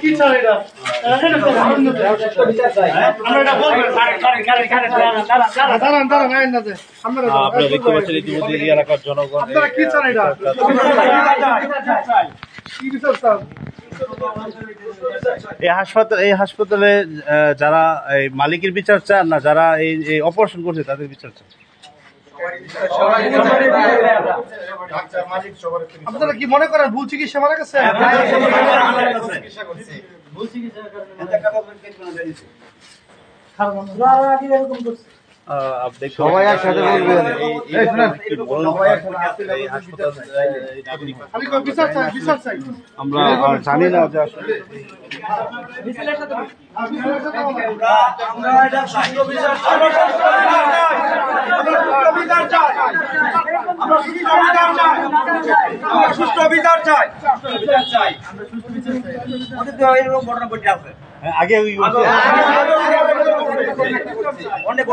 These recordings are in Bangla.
কি চাই এটা আপনারা দেখতে পাচ্ছেন ইতিমধ্যে এই এলাকার জনগণ আপনারা কি চান এটা এই হাসপাতালে যারা এই মালিকের বিচার চান না যারা এই অপারেশন করছে তাদের বিচার চান আপনারা কি মনে করেন ভুল চিকিৎসা মারা গেছে সবাই একসাথে আমরা জানি না যে আসলে সুষ্ঠু বিচার চাই আগে অনেক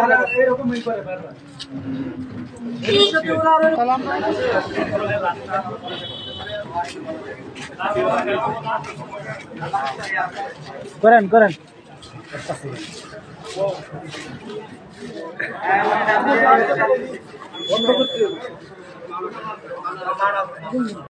করেন করেন